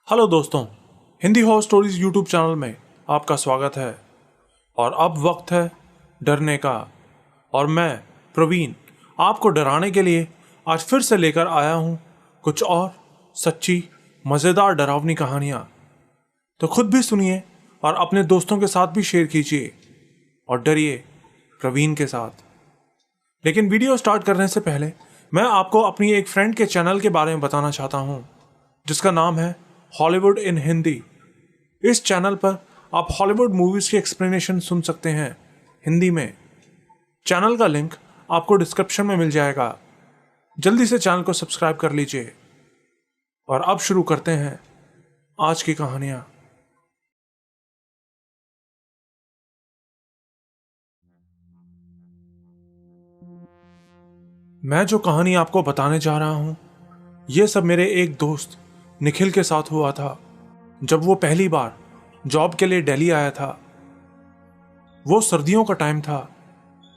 Hello दोस्तों, Hindi horror stories YouTube channel में आपका स्वागत है। और अब वक्त है डरने का। और मैं प्रवीण आपको डराने के लिए आज फिर से लेकर आया हूँ कुछ और सच्ची मज़ेदार डरावनी कहानियाँ। तो खुद भी सुनिए और अपने दोस्तों के साथ भी शेयर कीजिए और डरिए प्रवीण के साथ। लेकिन वीडियो स्टार्ट करने से पहले मैं आपको अपनी एक फ्रेंड के चैनल के बारे में बताना चाहता हूँ जिसका नाम है हॉलीवुड इन हिंदी। इस चैनल पर आप हॉलीवुड मूवीज की एक्सप्लेनेशन सुन सकते हैं हिंदी में। चैनल का लिंक आपको डिस्क्रिप्शन में मिल जाएगा। जल्दी से चैनल को सब्सक्राइब कर लीजिए। और अब शुरू करते हैं आज की कहानियां। मैं जो कहानी आपको बताने जा रहा हूं यह सब मेरे एक दोस्त निखिल के साथ हुआ था जब वो पहली बार जॉब के लिए दिल्ली आया था। वो सर्दियों का टाइम था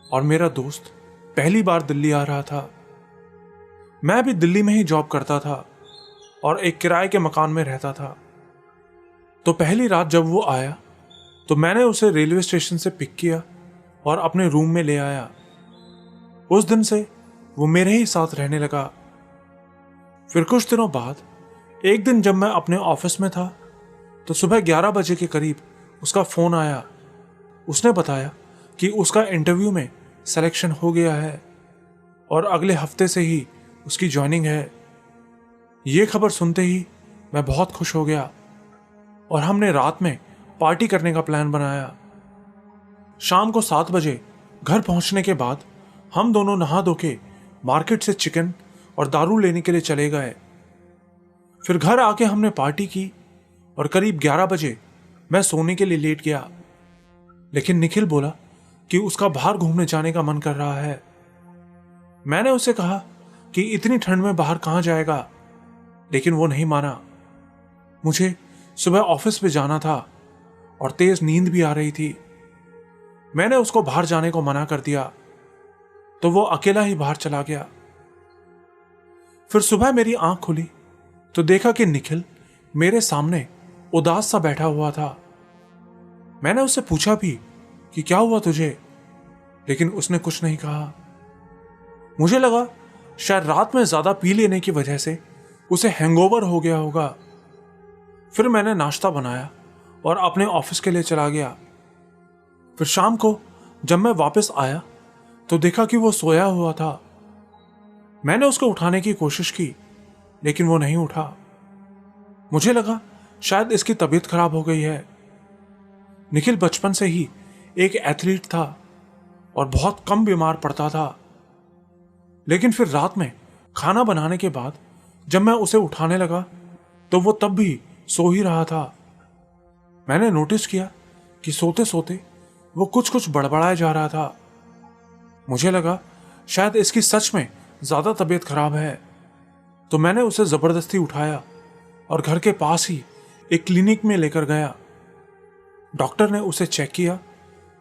और मेरा दोस्त पहली बार दिल्ली आ रहा था। मैं भी दिल्ली में ही जॉब करता था और एक किराए के मकान में रहता था। तो पहली रात जब वो आया तो मैंने उसे रेलवे स्टेशन से पिक किया और अपने रूम में ले आया। उस दिन से वो मेरे ही साथ रहने लगा। फिर कुछ दिनों बाद एक दिन जब मैं अपने ऑफिस में था तो सुबह 11 बजे के करीब उसका फोन आया। उसने बताया कि उसका इंटरव्यू में सिलेक्शन हो गया है और अगले हफ्ते से ही उसकी ज्वाइनिंग है। ये खबर सुनते ही मैं बहुत खुश हो गया और हमने रात में पार्टी करने का प्लान बनाया। शाम को 7 बजे घर पहुंचने के बाद हम दोनों नहा धो के मार्केट से चिकन और दारू लेने के लिए चले गए। फिर घर आके हमने पार्टी की और करीब 11 बजे मैं सोने के लिए लेट गया। लेकिन निखिल बोला कि उसका बाहर घूमने जाने का मन कर रहा है। मैंने उसे कहा कि इतनी ठंड में बाहर कहां जाएगा, लेकिन वो नहीं माना। मुझे सुबह ऑफिस पे जाना था और तेज नींद भी आ रही थी। मैंने उसको बाहर जाने को मना कर दिया तो वो अकेला ही बाहर चला गया। फिर सुबह मेरी आंख खुली तो देखा कि निखिल मेरे सामने उदास सा बैठा हुआ था। मैंने उससे पूछा भी कि क्या हुआ तुझे, लेकिन उसने कुछ नहीं कहा। मुझे लगा शायद रात में ज्यादा पी लेने की वजह से उसे हैंगओवर हो गया होगा। फिर मैंने नाश्ता बनाया और अपने ऑफिस के लिए चला गया। फिर शाम को जब मैं वापस आया तो देखा कि वो सोया हुआ था। मैंने उसको उठाने की कोशिश की लेकिन वो नहीं उठा। मुझे लगा शायद इसकी तबीयत खराब हो गई है। निखिल बचपन से ही एक एथलीट था और बहुत कम बीमार पड़ता था। लेकिन फिर रात में खाना बनाने के बाद जब मैं उसे उठाने लगा तो वो तब भी सो ही रहा था। मैंने नोटिस किया कि सोते सोते वो कुछ बड़बड़ाए जा रहा था। मुझे लगा शायद इसकी सच में ज्यादा तबीयत खराब है। तो मैंने उसे जबरदस्ती उठाया और घर के पास ही एक क्लिनिक में लेकर गया। डॉक्टर ने उसे चेक किया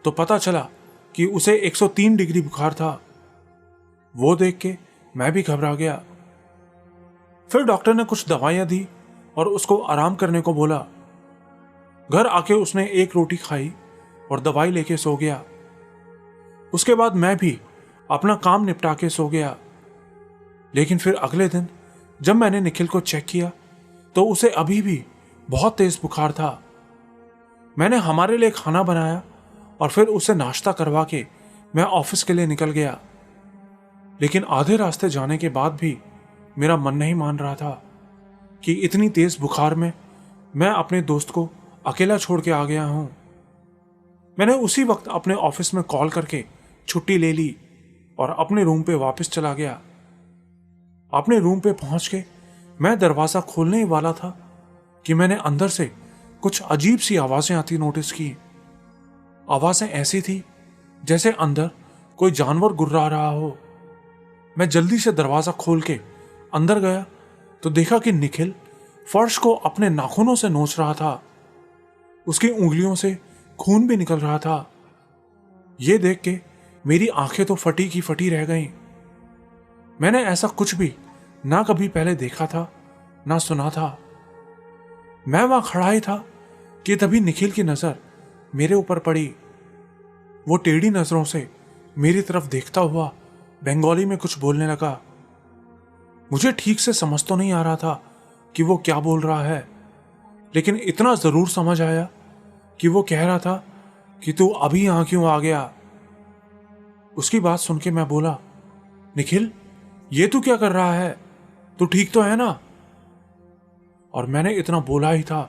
तो पता चला कि उसे 103 डिग्री बुखार था। वो देख के मैं भी घबरा गया। फिर डॉक्टर ने कुछ दवाइयां दी और उसको आराम करने को बोला। घर आके उसने एक रोटी खाई और दवाई लेके सो गया। उसके बाद मैं भी अपना काम निपटा के सो गया। लेकिन फिर अगले दिन जब मैंने निखिल को चेक किया तो उसे अभी भी बहुत तेज बुखार था। मैंने हमारे लिए खाना बनाया और फिर उसे नाश्ता करवा के मैं ऑफिस के लिए निकल गया। लेकिन आधे रास्ते जाने के बाद भी मेरा मन नहीं मान रहा था कि इतनी तेज बुखार में मैं अपने दोस्त को अकेला छोड़ के आ गया हूं। मैंने उसी वक्त अपने ऑफिस में कॉल करके छुट्टी ले ली और अपने रूम पे वापस चला गया। अपने रूम पे पहुंच के मैं दरवाजा खोलने ही वाला था कि मैंने अंदर से कुछ अजीब सी आवाजें आती नोटिस की। आवाजें ऐसी थी जैसे अंदर कोई जानवर गुर्रा रहा हो। मैं जल्दी से दरवाजा खोल के अंदर गया तो देखा कि निखिल फर्श को अपने नाखूनों से नोच रहा था। उसकी उंगलियों से खून भी निकल रहा था। यह देख के मेरी आंखें तो फटी की फटी रह गईं। मैंने ऐसा कुछ भी ना कभी पहले देखा था ना सुना था। मैं वहां खड़ा ही था कि तभी निखिल की नजर मेरे ऊपर पड़ी। वो टेढ़ी नजरों से मेरी तरफ देखता हुआ बंगाली में कुछ बोलने लगा। मुझे ठीक से समझ तो नहीं आ रहा था कि वो क्या बोल रहा है, लेकिन इतना जरूर समझ आया कि वो कह रहा था कि तू अभी यहां क्यों आ गया। उसकी बात सुन के मैं बोला, निखिल ये तू क्या कर रहा है, तू ठीक तो है ना? और मैंने इतना बोला ही था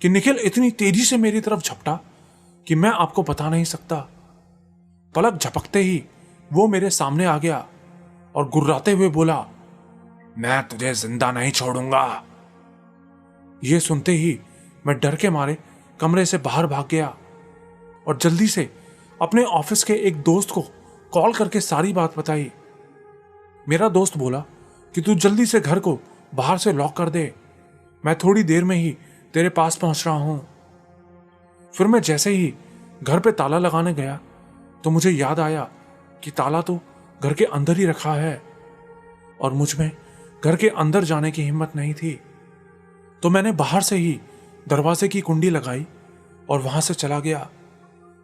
कि निखिल इतनी तेजी से मेरी तरफ झपटा कि मैं आपको बता नहीं सकता। पलक झपकते ही वो मेरे सामने आ गया और गुर्राते हुए बोला, मैं तुझे जिंदा नहीं छोड़ूंगा। ये सुनते ही मैं डर के मारे कमरे से बाहर भाग गया और जल्दी से अपने ऑफिस के एक दोस्त को कॉल करके सारी बात बताई। मेरा दोस्त बोला कि तू जल्दी से घर को बाहर से लॉक कर दे, मैं थोड़ी देर में ही तेरे पास पहुंच रहा हूं। फिर मैं जैसे ही घर पे ताला लगाने गया तो मुझे याद आया कि ताला तो घर के अंदर ही रखा है और मुझ में घर के अंदर जाने की हिम्मत नहीं थी। तो मैंने बाहर से ही दरवाजे की कुंडी लगाई और वहां से चला गया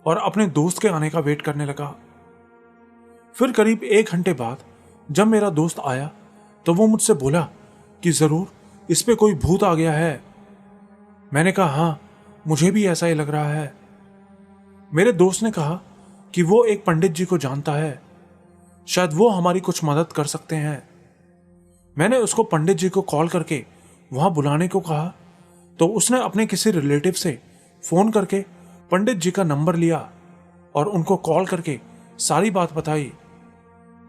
और अपने दोस्त के आने का वेट करने लगा। फिर करीब 1 घंटे बाद जब मेरा दोस्त आया तो वो मुझसे बोला कि जरूर इस पे कोई भूत आ गया है। मैंने कहा हाँ, मुझे भी ऐसा ही लग रहा है। मेरे दोस्त ने कहा कि वो एक पंडित जी को जानता है, शायद वो हमारी कुछ मदद कर सकते हैं। मैंने उसको पंडित जी को कॉल करके वहां बुलाने को कहा तो उसने अपने किसी रिलेटिव से फोन करके पंडित जी का नंबर लिया और उनको कॉल करके सारी बात बताई।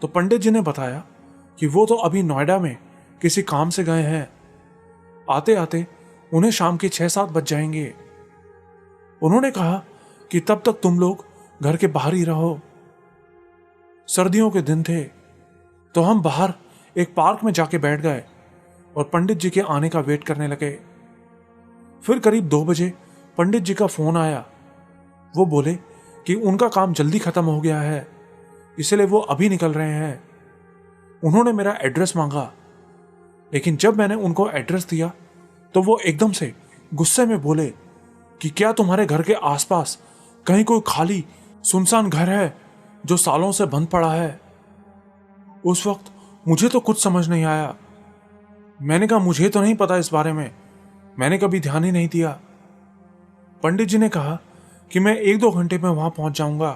तो पंडित जी ने बताया कि वो तो अभी नोएडा में किसी काम से गए हैं, आते आते उन्हें शाम के 6-7 बज जाएंगे। उन्होंने कहा कि तब तक तुम लोग घर के बाहर ही रहो। सर्दियों के दिन थे तो हम बाहर एक पार्क में जाके बैठ गए और पंडित जी के आने का वेट करने लगे। फिर करीब 2 बजे पंडित जी का फोन आया। वो बोले कि उनका काम जल्दी खत्म हो गया है, इसलिए वो अभी निकल रहे हैं। उन्होंने मेरा एड्रेस मांगा, लेकिन जब मैंने उनको एड्रेस दिया तो वो एकदम से गुस्से में बोले कि क्या तुम्हारे घर के आसपास कहीं कोई खाली सुनसान घर है जो सालों से बंद पड़ा है? उस वक्त मुझे तो कुछ समझ नहीं आया। मैंने कहा मुझे तो नहीं पता इस बारे में, मैंने कभी ध्यान ही नहीं दिया। पंडित जी ने कहा कि मैं 1-2 घंटे में वहां पहुंच जाऊंगा,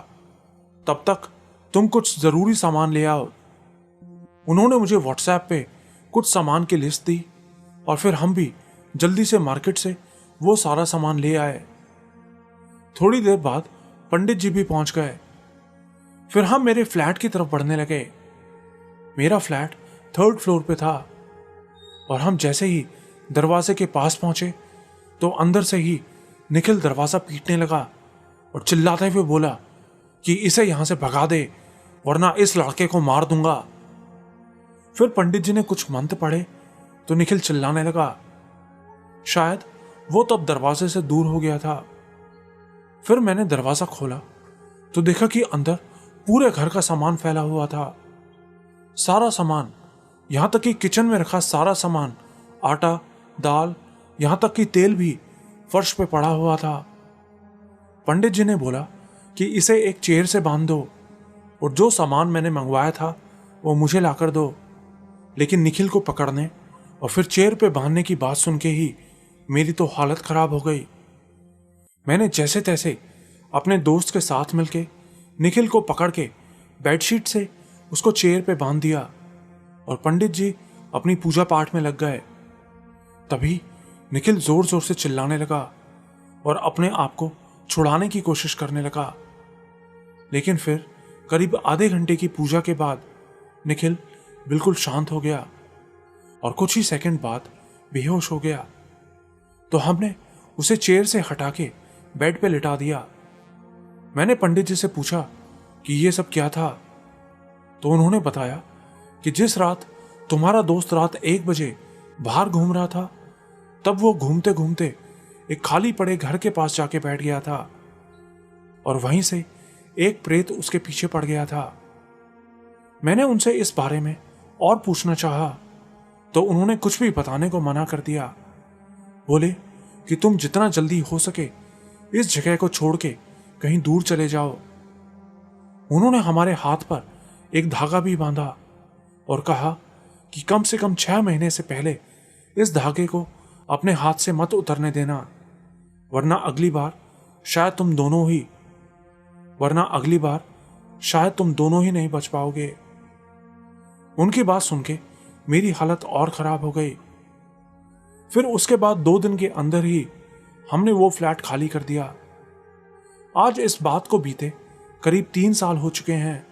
तब तक तुम कुछ जरूरी सामान ले आओ। उन्होंने मुझे व्हाट्सएप पे कुछ सामान की लिस्ट दी और फिर हम भी जल्दी से मार्केट से वो सारा सामान ले आए। थोड़ी देर बाद पंडित जी भी पहुंच गए। फिर हम मेरे फ्लैट की तरफ बढ़ने लगे। मेरा फ्लैट 3rd फ्लोर पे था और हम जैसे ही दरवाजे के पास पहुंचे तो अंदर से ही निखिल दरवाजा पीटने लगा और चिल्लाते हुए बोला कि इसे यहां से भगा दे वरना इस लड़के को मार दूंगा। फिर पंडित जी ने कुछ मंत्र पढ़े तो निखिल चिल्लाने लगा। शायद वो तब दरवाजे से दूर हो गया था। फिर मैंने दरवाजा खोला तो देखा कि अंदर पूरे घर का सामान फैला हुआ था। सारा सामान, यहां तक कि किचन में रखा सारा सामान, आटा, दाल, यहां तक कि तेल भी फर्श पे पड़ा हुआ था। पंडित जी ने बोला कि इसे एक चेयर से बांध दो और जो सामान मैंने मंगवाया था वो मुझे लाकर दो। लेकिन निखिल को पकड़ने और फिर चेयर पे बांधने की बात सुन के ही मेरी तो हालत खराब हो गई। मैंने जैसे तैसे अपने दोस्त के साथ मिलके निखिल को पकड़ के बेडशीट से उसको चेयर पे बांध दिया और पंडित जी अपनी पूजा पाठ में लग गए। तभी निखिल जोर जोर से चिल्लाने लगा और अपने आप को छुड़ाने की कोशिश करने लगा। लेकिन फिर करीब आधे घंटे की पूजा के बाद निखिल बिल्कुल शांत हो गया और कुछ ही सेकंड बाद बेहोश हो गया। तो हमने उसे चेयर से हटा के बेड पे लिटा दिया। मैंने पंडित जी से पूछा कि ये सब क्या था, तो उन्होंने बताया कि जिस रात तुम्हारा दोस्त रात 1 बजे बाहर घूम रहा था, तब वो घूमते घूमते एक खाली पड़े घर के पास जाके बैठ गया था और वहीं से एक प्रेत उसके पीछे पड़ गया था। मैंने उनसे इस बारे में और पूछना चाहा तो उन्होंने कुछ भी बताने को मना कर दिया। बोले कि तुम जितना जल्दी हो सके इस जगह को छोड़ के कहीं दूर चले जाओ। उन्होंने हमारे हाथ पर एक धागा भी बांधा और कहा कि कम से कम 6 महीने से पहले इस धागे को अपने हाथ से मत उतरने देना, वरना अगली बार शायद तुम दोनों ही नहीं बच पाओगे। उनकी बात सुन के मेरी हालत और खराब हो गई। फिर उसके बाद 2 दिन के अंदर ही हमने वो फ्लैट खाली कर दिया। आज इस बात को बीते करीब 3 साल हो चुके हैं।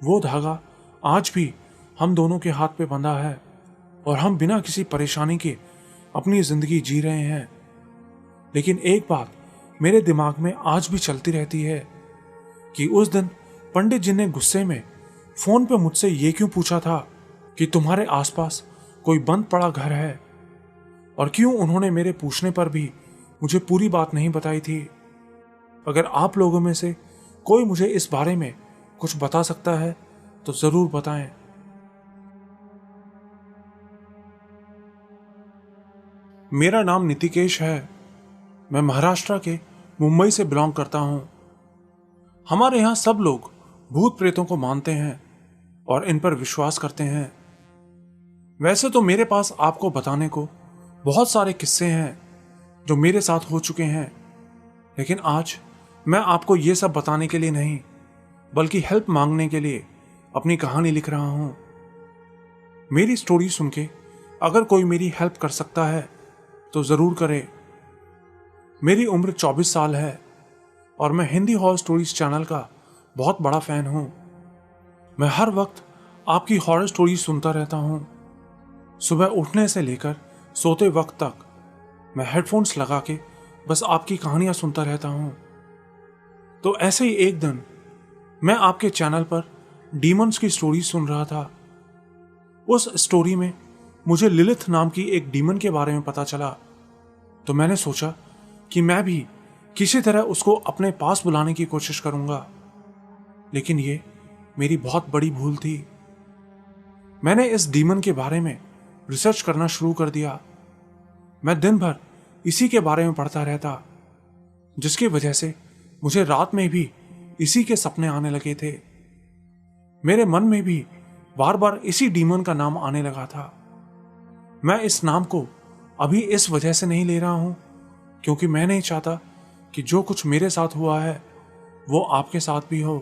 वो धागा आज भी हम दोनों के हाथ पे बंधा है और हम बिना किसी परेशानी के अपनी जिंदगी जी रहे हैं। लेकिन एक बात मेरे दिमाग में आज भी चलती रहती है कि उस दिन पंडित जी ने गुस्से में फोन पे मुझसे ये क्यों पूछा था कि तुम्हारे आसपास कोई बंद पड़ा घर है, और क्यों उन्होंने मेरे पूछने पर भी मुझे पूरी बात नहीं बताई थी। अगर आप लोगों में से कोई मुझे इस बारे में कुछ बता सकता है तो जरूर बताएं। मेरा नाम नितिकेश है। मैं महाराष्ट्र के मुंबई से बिलोंग करता हूं। हमारे यहां सब लोग भूत प्रेतों को मानते हैं और इन पर विश्वास करते हैं। वैसे तो मेरे पास आपको बताने को बहुत सारे किस्से हैं जो मेरे साथ हो चुके हैं, लेकिन आज मैं आपको ये सब बताने के लिए नहीं बल्कि हेल्प मांगने के लिए अपनी कहानी लिख रहा हूं। मेरी स्टोरी सुन के अगर कोई मेरी हेल्प कर सकता है तो जरूर करे। मेरी उम्र 24 साल है और मैं हिंदी हॉरर स्टोरीज चैनल का बहुत बड़ा फैन हूं। मैं हर वक्त आपकी हॉरर स्टोरी सुनता रहता हूं। सुबह उठने से लेकर सोते वक्त तक मैं हेडफोन्स लगा के बस आपकी कहानियां सुनता रहता हूं। तो ऐसे ही एक दिन मैं आपके चैनल पर डीमंस की स्टोरी सुन रहा था। उस स्टोरी में मुझे लिलिथ नाम की एक डीमन के बारे में पता चला, तो मैंने सोचा कि मैं भी किसी तरह उसको अपने पास बुलाने की कोशिश करूंगा। लेकिन ये मेरी बहुत बड़ी भूल थी। मैंने इस डीमन के बारे में रिसर्च करना शुरू कर दिया। मैं दिन भर इसी के बारे में पढ़ता रहता, जिसकी वजह से मुझे रात में भी इसी के सपने आने लगे थे। मेरे मन में भी बार बार इसी डीमन का नाम आने लगा था। मैं इस नाम को अभी इस वजह से नहीं ले रहा हूं क्योंकि मैं नहीं चाहता कि जो कुछ मेरे साथ हुआ है वो आपके साथ भी हो।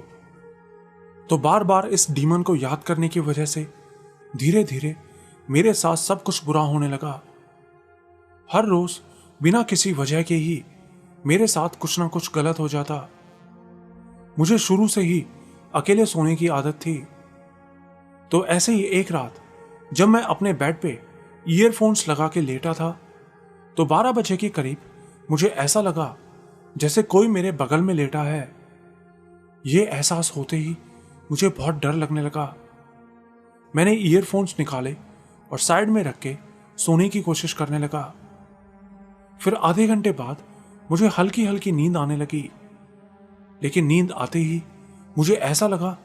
तो बार बार इस डीमन को याद करने की वजह से धीरे धीरे मेरे साथ सब कुछ बुरा होने लगा। हर रोज बिना किसी वजह के ही मेरे साथ कुछ ना कुछ गलत हो जाता। मुझे शुरू से ही अकेले सोने की आदत थी। तो ऐसे ही एक रात जब मैं अपने बेड पे ईयरफोन्स लगा के लेटा था तो 12 बजे के करीब मुझे ऐसा लगा जैसे कोई मेरे बगल में लेटा है। ये एहसास होते ही मुझे बहुत डर लगने लगा। मैंने ईयरफोन्स निकाले और साइड में रख के सोने की कोशिश करने लगा। फिर आधे घंटे बाद मुझे हल्की हल्की नींद आने लगी, लेकिन नींद आते ही मुझे ऐसा लगा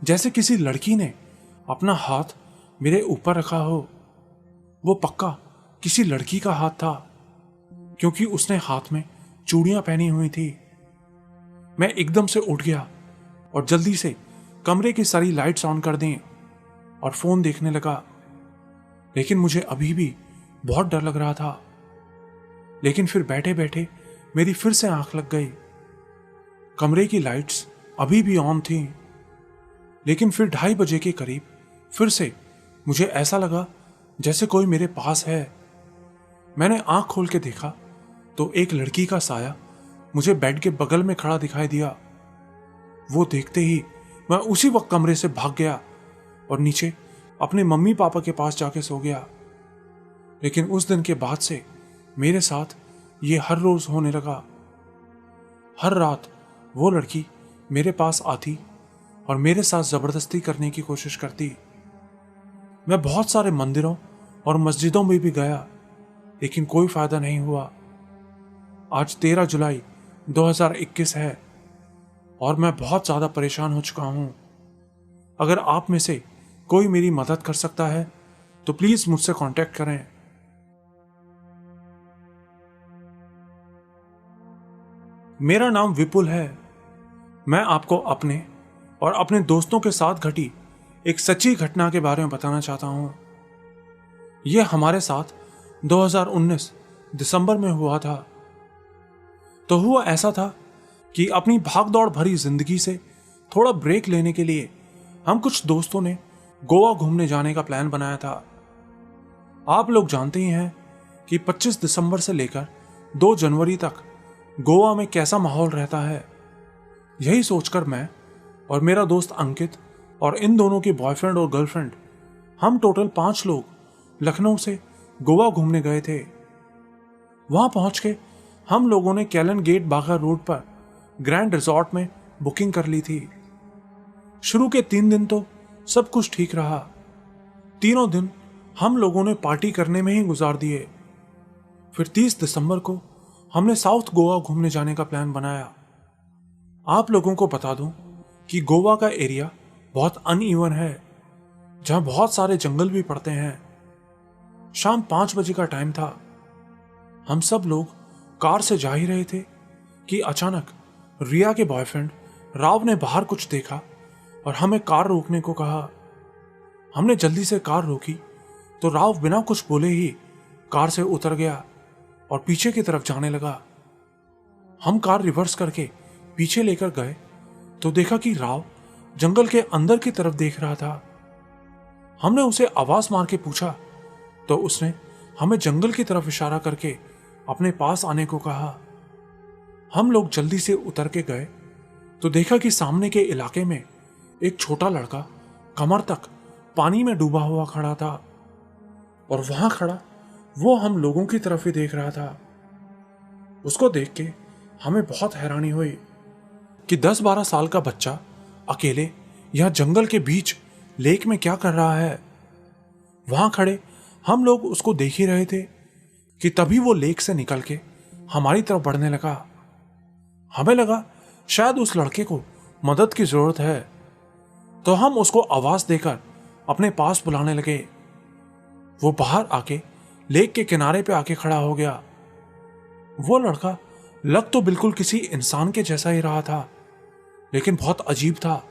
जैसे किसी लड़की ने अपना हाथ मेरे ऊपर रखा हो। वो पक्का किसी लड़की का हाथ था क्योंकि उसने हाथ में चूड़ियां पहनी हुई थी। मैं एकदम से उठ गया और जल्दी से कमरे की सारी लाइट्स ऑन कर दें और फोन देखने लगा, लेकिन मुझे अभी भी बहुत डर लग रहा था। लेकिन फिर बैठे बैठे मेरी फिर से आंख लग गई। कमरे की लाइट्स अभी भी ऑन थी, लेकिन फिर 2:30 बजे के करीब फिर से मुझे ऐसा लगा जैसे कोई मेरे पास है। मैंने आंख खोल के देखा तो एक लड़की का साया मुझे बेड के बगल में खड़ा दिखाई दिया। वो देखते ही मैं उसी वक्त कमरे से भाग गया और नीचे अपने मम्मी पापा के पास जाके सो गया। लेकिन उस दिन के बाद से मेरे साथ ये हर रोज होने लगा। हर रात वो लड़की मेरे पास आती और मेरे साथ जबरदस्ती करने की कोशिश करती। मैं बहुत सारे मंदिरों और मस्जिदों में भी गया, लेकिन कोई फायदा नहीं हुआ। आज 13 जुलाई 2021 है और मैं बहुत ज्यादा परेशान हो चुका हूं। अगर आप में से कोई मेरी मदद कर सकता है तो प्लीज मुझसे कांटेक्ट करें। मेरा नाम विपुल है। मैं आपको अपने और अपने दोस्तों के साथ घटी एक सच्ची घटना के बारे में बताना चाहता हूं। यह हमारे साथ 2019 दिसंबर में हुआ था। तो हुआ ऐसा था कि अपनी भागदौड़ भरी जिंदगी से थोड़ा ब्रेक लेने के लिए हम कुछ दोस्तों ने गोवा घूमने जाने का प्लान बनाया था। आप लोग जानते ही हैं कि 25 दिसंबर से लेकर 2 जनवरी तक गोवा में कैसा माहौल रहता है। यही सोचकर मैं और मेरा दोस्त अंकित और इन दोनों के बॉयफ्रेंड और गर्लफ्रेंड, हम टोटल 5 लोग लखनऊ से गोवा घूमने गए थे। वहां पहुंच के हम लोगों ने कैलन गेट बागा रोड पर ग्रैंड रिजॉर्ट में बुकिंग कर ली थी। शुरू के 3 दिन तो सब कुछ ठीक रहा। तीनों दिन हम लोगों ने पार्टी करने में ही गुजार दिए। फिर 30 दिसंबर को हमने साउथ गोवा घूमने जाने का प्लान बनाया। आप लोगों को बता दूं कि गोवा का एरिया बहुत अनइवन है, जहां बहुत सारे जंगल भी पड़ते हैं। शाम 5 बजे का टाइम था। हम सब लोग कार से जा ही रहे थे कि अचानक रिया के बॉयफ्रेंड राव ने बाहर कुछ देखा और हमें कार रोकने को कहा। हमने जल्दी से कार रोकी तो राव बिना कुछ बोले ही कार से उतर गया और पीछे की तरफ जाने लगा। हम कार रिवर्स करके पीछे लेकर गए तो देखा कि राव जंगल के अंदर की तरफ देख रहा था। हमने उसे आवाज मार के पूछा तो उसने हमें जंगल की तरफ इशारा करके अपने पास आने को कहा। हम लोग जल्दी से उतर के गए तो देखा कि सामने के इलाके में एक छोटा लड़का कमर तक पानी में डूबा हुआ खड़ा था और वहां खड़ा वो हम लोगों की तरफ ही देख रहा था। उसको देख के हमें बहुत हैरानी हुई कि 10-12 साल का बच्चा अकेले यह जंगल के बीच लेक में क्या कर रहा है। वहां खड़े हम लोग उसको देख ही रहे थे कि तभी वो लेक से निकल के हमारी तरफ बढ़ने लगा। हमें लगा शायद उस लड़के को मदद की जरूरत है, तो हम उसको आवाज देकर अपने पास बुलाने लगे। वो बाहर आके लेक के किनारे पे आके खड़ा हो गया। वो लड़का लग तो बिल्कुल किसी इंसान के जैसा ही रहा था, लेकिन बहुत अजीब था।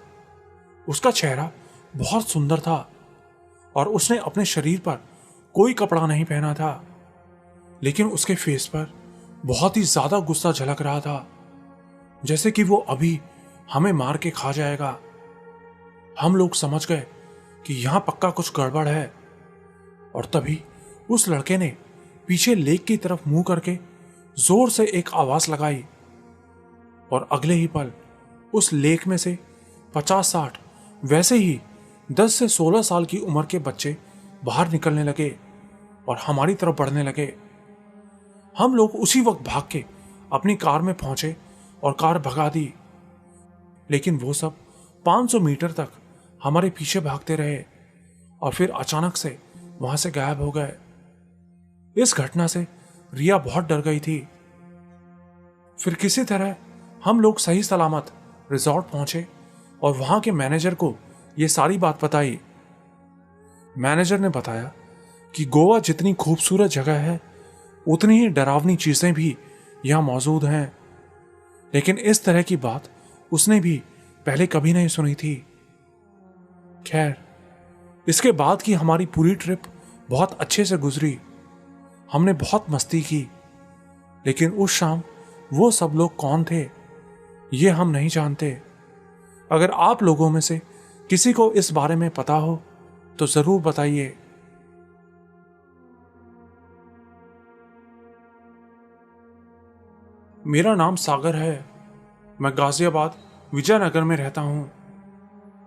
उसका चेहरा बहुत सुंदर था और उसने अपने शरीर पर कोई कपड़ा नहीं पहना था, लेकिन उसके फेस पर बहुत ही ज्यादा गुस्सा झलक रहा था, जैसे कि वो अभी हमें मार के खा जाएगा। हम लोग समझ गए कि यहां पक्का कुछ गड़बड़ है और तभी उस लड़के ने पीछे लेक की तरफ मुंह करके जोर से एक आवाज लगाई और अगले ही पल उस लेक में से 50-60 वैसे ही 10 से 16 साल की उम्र के बच्चे बाहर निकलने लगे और हमारी तरफ बढ़ने लगे। हम लोग उसी वक्त भाग के अपनी कार में पहुंचे और कार भगा दी, लेकिन वो सब 500 मीटर तक हमारे पीछे भागते रहे और फिर अचानक से वहां से गायब हो गए। इस घटना से रिया बहुत डर गई थी। फिर किसी तरह हम लोग सही सलामत रिजॉर्ट पहुंचे और वहां के मैनेजर को यह सारी बात बताई। मैनेजर ने बताया कि गोवा जितनी खूबसूरत जगह है उतनी ही डरावनी चीजें भी यहां मौजूद हैं, लेकिन इस तरह की बात उसने भी पहले कभी नहीं सुनी थी। खैर, इसके बाद की हमारी पूरी ट्रिप बहुत अच्छे से गुजरी। हमने बहुत मस्ती की, लेकिन उस शाम वो सब लोग कौन थे ये हम नहीं जानते। अगर आप लोगों में से किसी को इस बारे में पता हो तो जरूर बताइए। मेरा नाम सागर है। मैं गाजियाबाद विजयनगर में रहता हूं।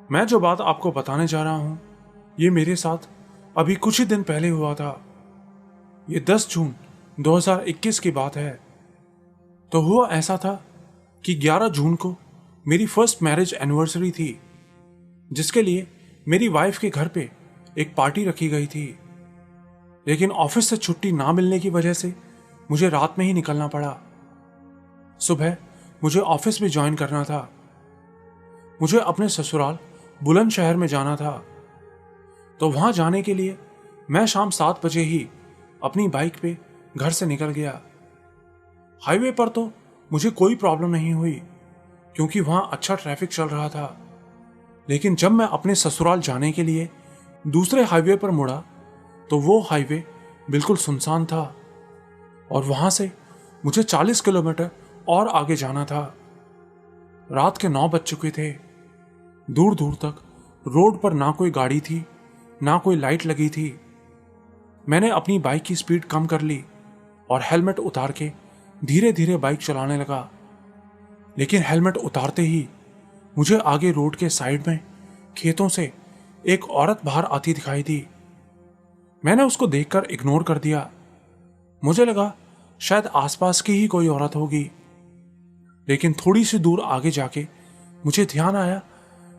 मैं जो बात आपको बताने जा रहा हूं ये मेरे साथ अभी कुछ ही दिन पहले हुआ था। ये 10 जून 2021 की बात है। तो हुआ ऐसा था कि 11 जून को मेरी फर्स्ट मैरिज एनिवर्सरी थी, जिसके लिए मेरी वाइफ के घर पे एक पार्टी रखी गई थी। लेकिन ऑफिस से छुट्टी ना मिलने की वजह से मुझे रात में ही निकलना पड़ा। सुबह मुझे ऑफिस भी ज्वाइन करना था। मुझे अपने ससुराल बुलंदशहर में जाना था, तो वहां जाने के लिए मैं शाम 7 बजे ही अपनी बाइक पे घर से निकल गया। हाईवे पर तो मुझे कोई प्रॉब्लम नहीं हुई क्योंकि वहां अच्छा ट्रैफिक चल रहा था। लेकिन जब मैं अपने ससुराल जाने के लिए दूसरे हाईवे पर मुड़ा तो वो हाईवे बिल्कुल सुनसान था और वहां से मुझे 40 किलोमीटर और आगे जाना था। रात के 9 बज चुके थे। दूर दूर तक रोड पर ना कोई गाड़ी थी, ना कोई लाइट लगी थी। मैंने अपनी बाइक की स्पीड कम कर ली और हेलमेट उतार के धीरे धीरे बाइक चलाने लगा। लेकिन हेलमेट उतारते ही मुझे आगे रोड के साइड में खेतों से एक औरत बाहर आती दिखाई दी। मैंने उसको देखकर इग्नोर कर दिया। मुझे लगा शायद आसपास की ही कोई औरत होगी। लेकिन थोड़ी सी दूर आगे जाके मुझे ध्यान आया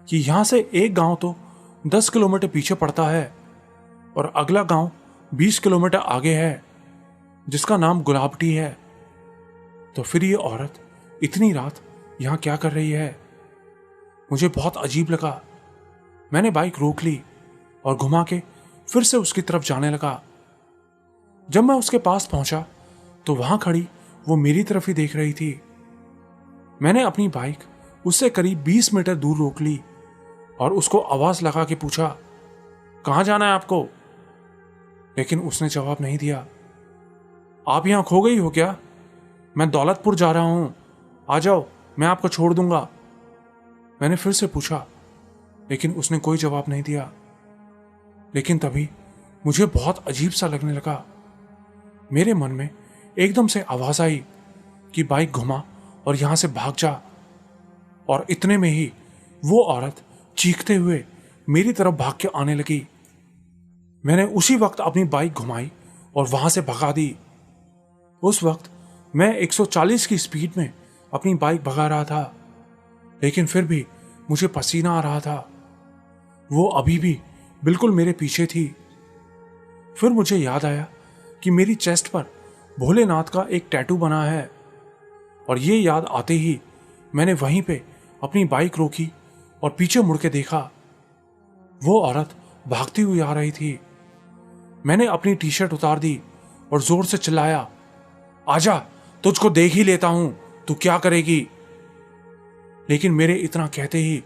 कि यहां से एक गांव तो 10 किलोमीटर पीछे पड़ता है और अगला गांव 20 किलोमीटर आगे है जिसका नाम गुलाबटी है। तो फिर ये औरत इतनी रात यहां क्या कर रही है? मुझे बहुत अजीब लगा। मैंने बाइक रोक ली और घुमा के फिर से उसकी तरफ जाने लगा। जब मैं उसके पास पहुंचा तो वहां खड़ी वो मेरी तरफ ही देख रही थी। मैंने अपनी बाइक उससे करीब 20 मीटर दूर रोक ली और उसको आवाज लगा के पूछा, कहां जाना है आपको? लेकिन उसने जवाब नहीं दिया। आप यहां खो गई हो क्या? मैं दौलतपुर जा रहा हूं, आ जाओ, मैं आपको छोड़ दूंगा। मैंने फिर से पूछा, लेकिन उसने कोई जवाब नहीं दिया। लेकिन तभी मुझे बहुत अजीब सा लगने लगा। मेरे मन में एकदम से आवाज आई कि बाइक घुमा और यहां से भाग जा। और इतने में ही वो औरत चीखते हुए मेरी तरफ भाग के आने लगी। मैंने उसी वक्त अपनी बाइक घुमाई और वहां से भगा दी। उस वक्त मैं 140 की स्पीड में अपनी बाइक भगा रहा था, लेकिन फिर भी मुझे पसीना आ रहा था। वो अभी भी बिल्कुल मेरे पीछे थी। फिर मुझे याद आया कि मेरी चेस्ट पर भोलेनाथ का एक टैटू बना है और ये याद आते ही मैंने वहीं पे अपनी बाइक रोकी और पीछे मुड़ के देखा। वो औरत भागती हुई आ रही थी। मैंने अपनी टी शर्ट उतार दी और जोर से चिल्लाया, आजा, तुझको देख ही लेता हूं, तू क्या करेगी? लेकिन मेरे इतना कहते ही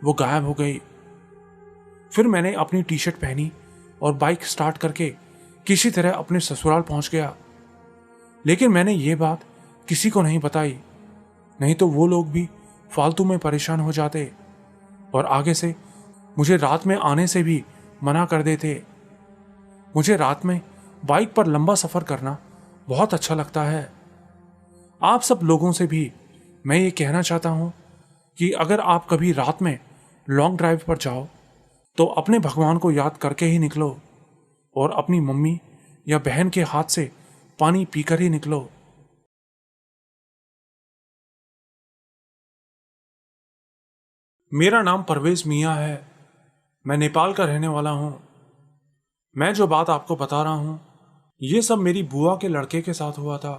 वो गायब हो गई। फिर मैंने अपनी टी शर्ट पहनी और बाइक स्टार्ट करके किसी तरह अपने ससुराल पहुंच गया। लेकिन मैंने ये बात किसी को नहीं बताई, नहीं तो वो लोग भी फालतू में परेशान हो जाते और आगे से मुझे रात में आने से भी मना कर देते। मुझे रात में बाइक पर लंबा सफर करना बहुत अच्छा लगता है। आप सब लोगों से भी मैं ये कहना चाहता हूं कि अगर आप कभी रात में लॉन्ग ड्राइव पर जाओ तो अपने भगवान को याद करके ही निकलो और अपनी मम्मी या बहन के हाथ से पानी पीकर ही निकलो। मेरा नाम परवेज मियां है। मैं नेपाल का रहने वाला हूं। मैं जो बात आपको बता रहा हूं ये सब मेरी बुआ के लड़के के साथ हुआ था।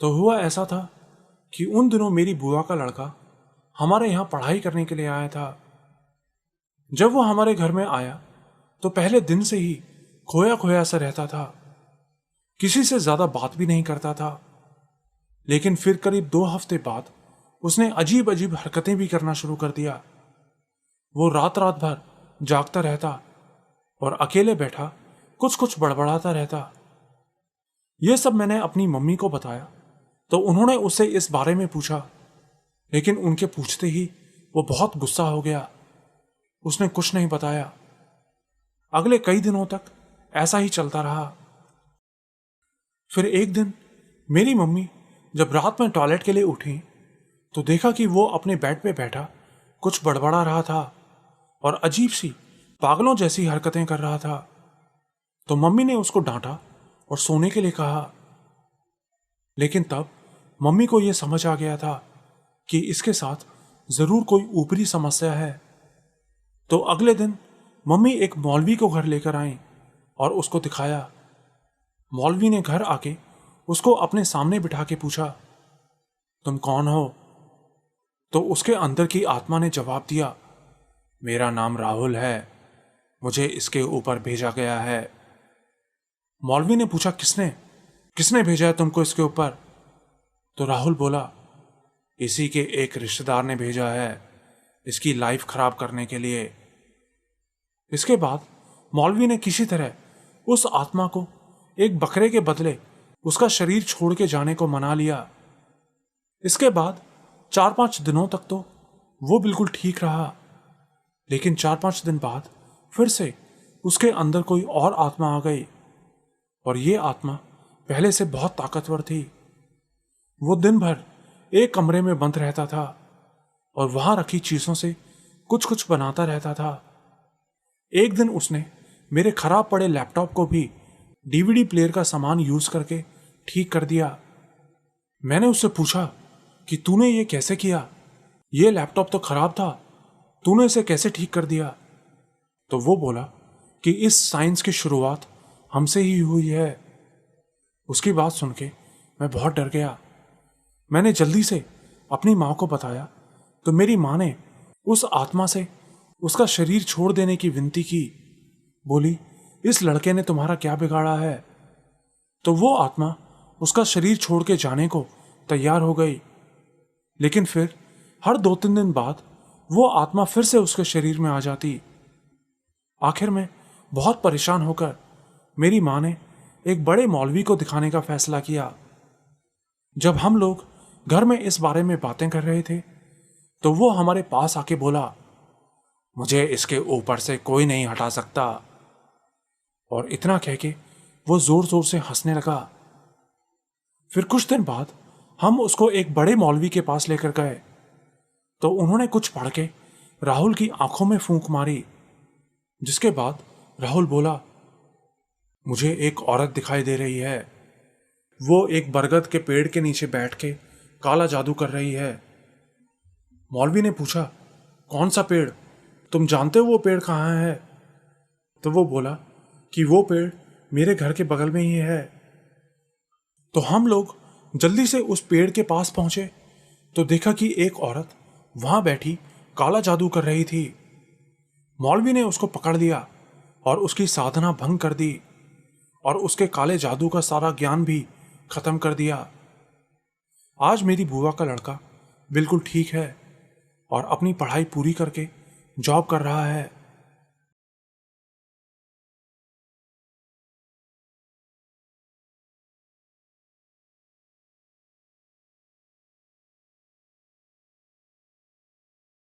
तो हुआ ऐसा था कि उन दिनों मेरी बुआ का लड़का हमारे यहाँ पढ़ाई करने के लिए आया था। जब वो हमारे घर में आया तो पहले दिन से ही खोया खोया सा रहता था, किसी से ज्यादा बात भी नहीं करता था। लेकिन फिर करीब 2 हफ्ते बाद उसने अजीब अजीब हरकतें भी करना शुरू कर दिया। वो रात रात भर जागता रहता और अकेले बैठा कुछ कुछ बड़बड़ाता रहता। यह सब मैंने अपनी मम्मी को बताया तो उन्होंने उससे इस बारे में पूछा, लेकिन उनके पूछते ही वो बहुत गुस्सा हो गया। उसने कुछ नहीं बताया। अगले कई दिनों तक ऐसा ही चलता रहा। फिर एक दिन मेरी मम्मी जब रात में टॉयलेट के लिए उठी तो देखा कि वो अपने बेड पे बैठा कुछ बड़बड़ा रहा था और अजीब सी पागलों जैसी हरकतें कर रहा था। तो मम्मी ने उसको डांटा और सोने के लिए कहा। लेकिन तब मम्मी को यह समझ आ गया था कि इसके साथ जरूर कोई ऊपरी समस्या है। तो अगले दिन मम्मी एक मौलवी को घर लेकर आई और उसको दिखाया। मौलवी ने घर आके उसको अपने सामने बिठा के पूछा, तुम कौन हो? तो उसके अंदर की आत्मा ने जवाब दिया, मेरा नाम राहुल है, मुझे इसके ऊपर भेजा गया है। मौलवी ने पूछा, किसने किसने भेजा है तुमको इसके ऊपर? तो राहुल बोला, इसी के एक रिश्तेदार ने भेजा है इसकी लाइफ खराब करने के लिए। इसके बाद मौलवी ने किसी तरह उस आत्मा को एक बकरे के बदले उसका शरीर छोड़ के जाने को मना लिया। इसके बाद 4-5 दिनों तक तो वो बिल्कुल ठीक रहा, लेकिन 4-5 दिन बाद फिर से उसके अंदर कोई और आत्मा आ गई और ये आत्मा पहले से बहुत ताकतवर थी। वो दिन भर एक कमरे में बंद रहता था और वहां रखी चीजों से कुछ कुछ बनाता रहता था। एक दिन उसने मेरे खराब पड़े लैपटॉप को भी डीवीडी प्लेयर का सामान यूज करके ठीक कर दिया। मैंने उससे पूछा कि तूने ये कैसे किया? ये लैपटॉप तो खराब था, तूने इसे कैसे ठीक कर दिया? तो वो बोला कि इस साइंस की शुरुआत हमसे ही हुई है। उसकी बात सुन के मैं बहुत डर गया। मैंने जल्दी से अपनी माँ को बताया तो मेरी माँ ने उस आत्मा से उसका शरीर छोड़ देने की विनती की। बोली, इस लड़के ने तुम्हारा क्या बिगाड़ा है? तो वो आत्मा उसका शरीर छोड़ के जाने को तैयार हो गई, लेकिन फिर हर 2-3 दिन बाद वो आत्मा फिर से उसके शरीर में आ जाती। आखिर में बहुत परेशान होकर मेरी माँ ने एक बड़े मौलवी को दिखाने का फैसला किया। जब हम लोग घर में इस बारे में बातें कर रहे थे तो वो हमारे पास आके बोला, मुझे इसके ऊपर से कोई नहीं हटा सकता। और इतना कह के वो जोर जोर से हंसने लगा। फिर कुछ दिन बाद हम उसको एक बड़े मौलवी के पास लेकर गए तो उन्होंने कुछ पढ़ के राहुल की आंखों में फूंक मारी, जिसके बाद राहुल बोला, मुझे एक औरत दिखाई दे रही है। वो एक बरगद के पेड़ के नीचे बैठ के काला जादू कर रही है। मौलवी ने पूछा, कौन सा पेड़? तुम जानते हो वो पेड़ कहाँ है? तो वो बोला कि वो पेड़ मेरे घर के बगल में ही है। तो हम लोग जल्दी से उस पेड़ के पास पहुंचे तो देखा कि एक औरत वहां बैठी काला जादू कर रही थी। मौलवी ने उसको पकड़ लिया और उसकी साधना भंग कर दी और उसके काले जादू का सारा ज्ञान भी खत्म कर दिया। आज मेरी बुआ का लड़का बिल्कुल ठीक है और अपनी पढ़ाई पूरी करके जॉब कर रहा है।